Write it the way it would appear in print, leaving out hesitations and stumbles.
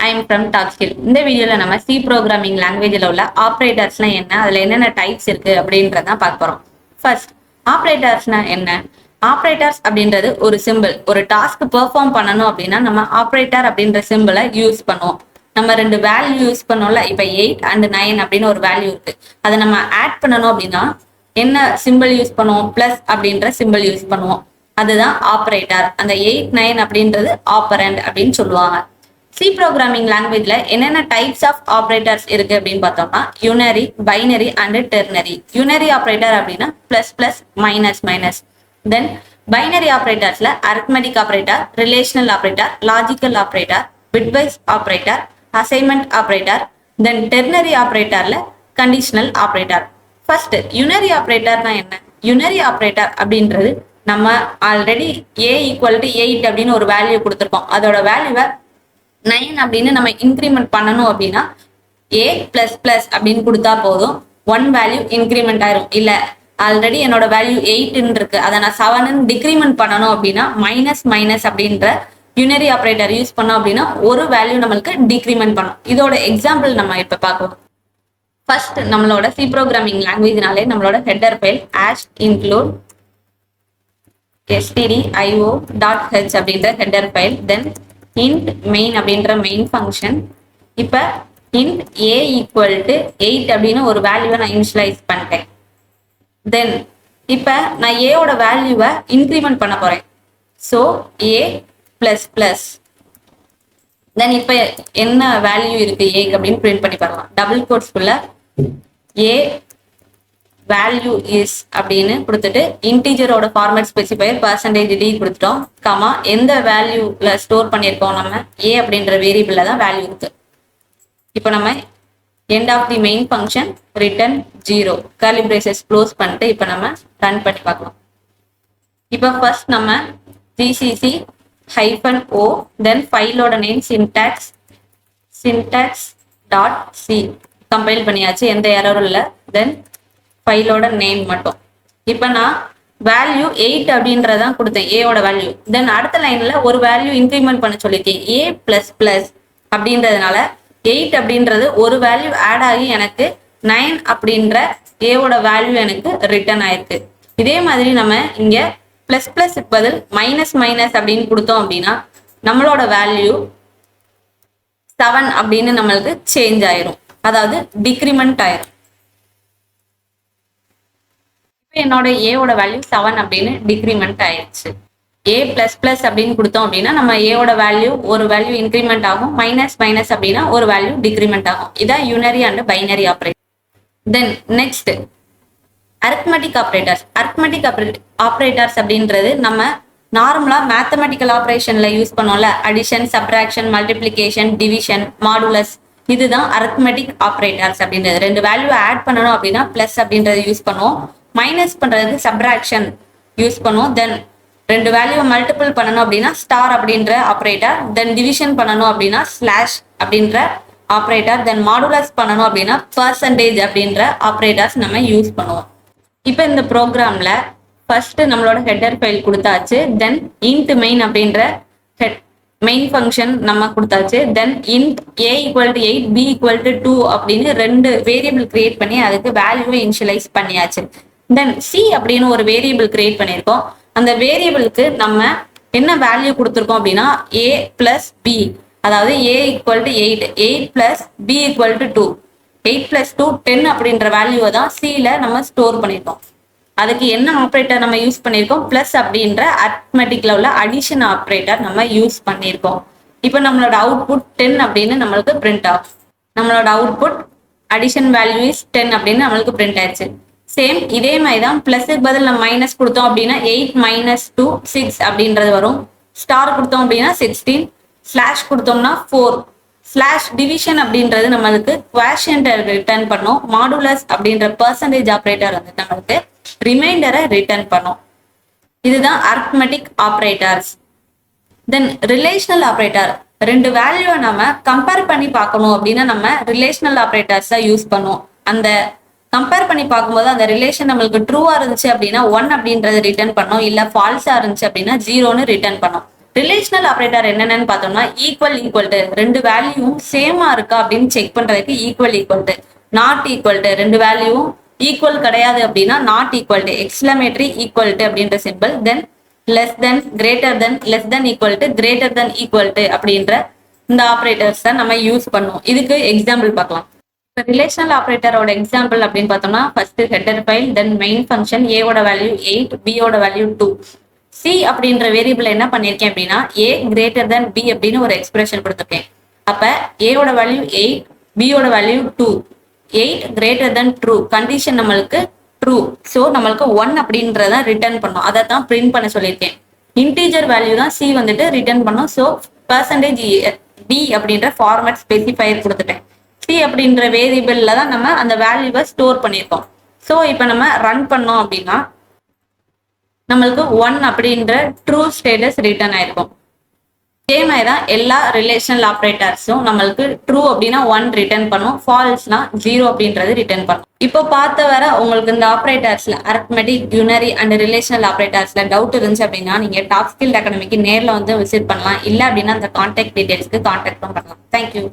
I am from Talkskill. இந்த வீடியோல நம்ம C ப்ரோக்ராமிங் லாங்குவேஜ்ல உள்ள ஆப்ரேட்டர்ஸ்னா என்ன, அதுல என்னென்ன டைப்ஸ் இருக்கு அப்படின்றத பார்க்க போறோம். ஃபர்ஸ்ட், ஆப்ரேட்டர்ஸ்னா என்ன? ஆப்ரேட்டர்ஸ் அப்படின்றது ஒரு சிம்பிள். ஒரு டாஸ்க் பெர்ஃபார்ம் பண்ணணும் அப்படின்னா நம்ம ஆப்ரேட்டர் அப்படின்ற சிம்பிளை யூஸ் பண்ணுவோம். நம்ம ரெண்டு வேல்யூ யூஸ் பண்ணோம்ல, இப்ப 8 and 9 அப்படின்னு ஒரு வேல்யூ இருக்கு. அதை நம்ம ஆட் பண்ணணும் அப்படின்னா என்ன சிம்பிள் யூஸ் பண்ணுவோம்? பிளஸ் அப்படின்ற சிம்பிள் யூஸ் பண்ணுவோம். அதுதான் ஆப்ரேட்டர். அந்த 8 9 அப்படின்றது ஆப்பரண்ட் அப்படின்னு சொல்லுவாங்க. சி ப்ரோக்ராமிங் லாங்குவேஜ்ல என்னென்ன டைப்ஸ் ஆஃப் ஆப்ரேட்டர்ஸ் இருக்கு அப்படின்னு பார்த்தோம்னா unary, binary and ternary. Unary operator அப்படின்னா plus plus minus minus. Then binary ஆப்ரேட்டர்ஸ்ல arithmetic operator, relational operator, logical operator, bitwise operator, assignment operator. Then ternary ஆப்ரேட்டர்ல கண்டிஷனல் ஆப்ரேட்டர். ஃபர்ஸ்ட், யூனரி ஆப்ரேட்டர்னா என்ன? Unary operator அப்படின்றது நம்ம ஆல்ரெடி a ஈக்குவல் டு 8 அப்படின்னு ஒரு value கொடுத்துருக்கோம். அதோட வேல்யூவை 9 அப்படின்னு நம்ம இன்க்ரிமெண்ட் பண்ணணும் அப்படின்னா a பிளஸ் பிளஸ் அப்படின்னு கொடுத்தா போதும், 1 வேல்யூ இன்க்ரிமெண்ட் ஆயிரும். இல்ல ஆல்ரெடி என்னோட வேல்யூ 8 இருக்கு, அதை நான் 7 டிக்ரிமெண்ட் பண்ணணும் அப்படின்னா மைனஸ் மைனஸ் அப்படின்ற யூனரி ஆப்ரேட்டர் யூஸ் பண்ணோம் அப்படின்னா ஒரு வேல்யூ நம்மளுக்கு டிக்ரிமெண்ட் பண்ணும். இதோட எக்ஸாம்பிள் நம்ம இப்ப பார்க்கலாம். ஃபர்ஸ்ட், நம்மளோட சி ப்ரோக்ராமிங் லாங்குவேஜ்னாலே நம்மளோட ஹெட்டர் ஃபைல் include stdio.h அப்படின்ற ஹெட்டர் ஃபைல். தென் int main அப்படின்ற மெயின் ஃபங்க்ஷன். இப்போ int a ஈக்குவல் டு 8 அப்படின்னு ஒரு வேல்யூவை நான் இனிஷியலைஸ் பண்ணிட்டேன். தென் இப்போ நான் ஏவோட வேல்யூவை இன்க்ரிமெண்ட் பண்ண போறேன். So a plus plus. Then இப்போ என்ன வேல்யூ இருக்கு a அப்படின்னு பிரிண்ட் பண்ணி பார்க்கலாம். டபுள் கோட்ஸ்குள்ள a வேல்யூ இஸ் அப்படின்னு கொடுத்துட்டு இன்டீஜரோட ஃபார்மேட் ஸ்பெசிஃபையர் %d கொடுத்துட்டோம். கமா எந்த வேல்யூல ஸ்டோர் பண்ணியிருக்கோம் நம்ம a அப்படின்ற வேரியபிள்ல தான் வேல்யூ இருக்கு. இப்போ நம்ம end of the main function return 0 curly braces close பண்ணிட்டு இப்போ நம்ம ரன் பண்ணி பார்க்கலாம். இப்போ ஃபர்ஸ்ட் நம்ம ஜிசிசி -o தென் ஃபைலோட நேம் syntax.c கம்பைல் பண்ணியாச்சு, எந்த எரரும் இல்லை. தென் ஃபைலோட நேம் மட்டும். இப்போ நான் வேல்யூ 8 அப்படின்றதான் கொடுத்தேன் ஏவோட வேல்யூ. தென் அடுத்த லைன்ல ஒரு வேல்யூ இன்க்ரிமெண்ட் பண்ண சொல்லியிருக்கேன் a பிளஸ் பிளஸ் அப்படின்றதுனால 8 அப்படின்றது ஒரு வேல்யூ ஆட் ஆகி எனக்கு 9 அப்படின்ற ஏவோட வேல்யூ எனக்கு ரிட்டர்ன் ஆயிருக்கு. இதே மாதிரி நம்ம இங்க பிளஸ் பிளஸ் பதில் மைனஸ் மைனஸ் அப்படின்னு கொடுத்தோம் அப்படின்னா நம்மளோட வேல்யூ 7 அப்படின்னு நம்மளுக்கு சேஞ்ச் ஆயிரும், அதாவது டிக்ரிமெண்ட் ஆயிரும். என்னோட ஏவோட வேல்யூ 7 அப்படின்னு டிக்ரிமெண்ட் ஆயிடுச்சு. a பிளஸ் பிளஸ் அப்படின்னு கொடுத்தோம் அப்படின்னா நம்ம ஏவோட வேல்யூ ஒரு வேல்யூ இன்க்ரிமெண்ட் ஆகும், மைனஸ் மைனஸ் அப்படின்னா ஒரு வேல்யூ டிக்ரிமெண்ட் ஆகும். இதான் unary and binary operator. Then next arithmetic operators. Arithmetic operators அப்படின்றது நம்ம நார்மலா மேத்தமெட்டிக்கல் ஆப்ரேஷன்ல யூஸ் பண்ணோம்ல, addition, subtraction, multiplication, division, modulus. இதுதான் அரித்மெட்டிக் ஆப்ரேட்டர்ஸ் அப்படின்றது. ரெண்டு வேல்யூ ஆட் பண்ணணும் அப்படின்னா பிளஸ் அப்படின்றது யூஸ் பண்ணுவோம், மைனஸ் பண்றதுக்கு சப்ராக்ஷன் யூஸ் பண்ணுவோம். தென் ரெண்டு வேல்யூ மல்டிபிள் பண்ணணும் அப்படின்னா ஸ்டார் அப்படின்ற ஆப்ரேட்டர். தென் டிவிஷன் பண்ணணும் அப்படின்னா ஸ்லாஷ் அப்படின்ற ஆப்ரேட்டர். தென் மாடுலஸ் பண்ணணும் அப்படின்னா பர்சன்டேஜ் அப்படின்ற ஆப்ரேட்டர்ஸ் நம்ம யூஸ் பண்ணுவோம். இப்போ இந்த ப்ரோக்ராம்ல ஃபர்ஸ்ட் நம்மளோட ஹெட்டர் ஃபைல் கொடுத்தாச்சு. தென் int main அப்படின்ற மெயின் ஃபங்க்ஷன் நம்ம கொடுத்தாச்சு. தென் int a equal to 8 b equal to 2 அப்படின்னு ரெண்டு வேரியபிள் கிரியேட் பண்ணி அதுக்கு வேல்யூவை இனிஷியலைஸ் பண்ணியாச்சு. தென் சி அப்படின்னு ஒரு வேரியபிள் கிரியேட் பண்ணியிருக்கோம். அந்த வேரியபிளுக்கு நம்ம என்ன வேல்யூ கொடுத்துருக்கோம் அப்படின்னா a பிளஸ் b, அதாவது a equal to 8 plus b equal to 2, 8 plus 2 10 அப்படின்ற வேல்யூவை தான் சில நம்ம ஸ்டோர் பண்ணியிருக்கோம். அதுக்கு என்ன ஆப்ரேட்டர் நம்ம யூஸ் பண்ணியிருக்கோம்? பிளஸ் அப்படின்ற அரித்மெட்டிக்ல உள்ள அடிஷன் ஆப்ரேட்டர் நம்ம யூஸ் பண்ணியிருக்கோம். இப்போ நம்மளோட அவுட்புட் 10 அப்படின்னு நம்மளுக்கு பிரிண்ட் ஆகும். நம்மளோட அவுட்புட் அடிஷன் வேல்யூ இஸ் 10 அப்படின்னு நம்மளுக்கு பிரிண்ட் ஆயிடுச்சு. சேம் இதே மாதிரி தான் பிளஸுக்கு பதில் நம்ம மைனஸ் கொடுத்தோம் அப்படின்னா 8 மைனஸ் 2 6 அப்படின்றது வரும். ஸ்டார் கொடுத்தோம் அப்படின்னா 16, ஸ்லாஷ் கொடுத்தோம்னா 4. ஸ்லாஷ் டிவிஷன் அப்படின்றது நம்மளுக்கு குவாஷியன்ட் ரிட்டர்ன் பண்ணும். மாடுலஸ் அப்படின்ற பர்சன்டேஜ் ஆப்ரேட்டர் வந்து நம்மளுக்கு ரிமைண்டரை ரிட்டர்ன் பண்ணும். இதுதான் அரித்மெட்டிக் ஆப்ரேட்டர்ஸ். தென் ரிலேஷனல் ஆப்ரேட்டர். ரெண்டு வேல்யூவை நம்ம கம்பேர் பண்ணி பார்க்கணும் அப்படின்னா நம்ம ரிலேஷனல் ஆப்ரேட்டர்ஸ் தான் யூஸ் பண்ணுவோம். அந்த கம்பேர் பண்ணி பார்க்கும்போது அந்த ரிலேஷன் நம்மளுக்கு ட்ரூவா இருந்துச்சு அப்படின்னா 1 அப்படின்றது ரிட்டர்ன் பண்ணோம், இல்ல ஃபால்ஸா இருந்துச்சு அப்படின்னா 0ன்னு ரிட்டர்ன் பண்ணோம். ரிலேஷனல் ஆப்ரேட்டர் என்னென்னு பார்த்தோம்னா ஈக்குவல் ஈக்குவல் டு, ரெண்டு வேல்யூவும் சேமா இருக்கா அப்படின்னு செக் பண்றதுக்கு equal equal to, not equal to, ரெண்டு வேல்யூவும் ஈக்குவல் கிடையாது அப்படின்னா not equal to, exclamatory equal to அப்படின்ற simple, then less than, greater than, less than equal to, greater than equal to அப்படின்ற இந்த ஆப்ரேட்டர்ஸ் தான் நம்ம யூஸ் பண்ணுவோம். இதுக்கு எக்ஸாம்பிள் பார்க்கலாம். இப்போ ரிலேஷனல் ஆப்ரேட்டரோட எக்ஸாம்பிள் அப்படின்னு பார்த்தோம்னா ஃபர்ஸ்ட் ஹெட்டர் ஃபைல், தென் மெயின் ஃபங்க்ஷன், ஏவோட வேல்யூ 8, பியோட வேல்யூ 2. சி அப்படின்ற வேரியபிள் என்ன பண்ணியிருக்கேன் அப்படின்னா ஏ கிரேட்டர் தென் பி அப்படின்னு ஒரு எக்ஸ்பிரஷன் கொடுத்துருக்கேன். அப்ப ஏவோட வேல்யூ 8, பியோட value 2, 8 greater than true, condition நம்மளுக்கு ட்ரூ. ஸோ நம்மளுக்கு 1 அப்படின்றத ரிட்டர்ன் பண்ணோம், அதை தான் பிரிண்ட் பண்ண சொல்லியிருக்கேன். இன்டீஜர் வேல்யூ தான் சி வந்துட்டு ரிட்டர்ன் பண்ணோம். ஸோ பர்சன்டேஜ் டி அப்படின்ற ஃபார்மேட் ஸ்பெசிஃபையர் கொடுத்துட்டேன். சி அப்படின்ற வேரியபிள்ல தான் நம்ம அந்த வேல்யூவை ஸ்டோர் பண்ணியிருக்கோம். ஸோ இப்போ நம்ம ரன் பண்ணோம் அப்படின்னா நம்மளுக்கு 1 அப்படின்ற ட்ரூ ஸ்டேட்டஸ் ரிட்டர்ன் ஆயிருக்கும். இதே மாதிரி தான் எல்லா ரிலேஷனல் ஆப்ரேட்டர்ஸும் நம்மளுக்கு ட்ரூ அப்படின்னா 1 ரிட்டர்ன் பண்ணும், ஃபால்ஸ்னா 0 அப்படின்றது ரிட்டர்ன் பண்ணும். இப்போ பார்த்த வர உங்களுக்கு இந்த ஆப்ரேட்டர்ஸ்ல அரித்மெட்டிக், யூனரி அண்ட் ரிலேஷனல் ஆப்ரேட்டர்ஸ்ல டவுட் இருந்துச்சு அப்படின்னா நீங்க டாப் ஸ்கில் அகாடமிக்கு நேரில் வந்து விசிட் பண்ணலாம். இல்லை அப்படின்னா அந்த கான்டாக்ட் டீடைல்ஸ்க்கு கான்டாக்டும் பண்ணலாம். தேங்க்யூ.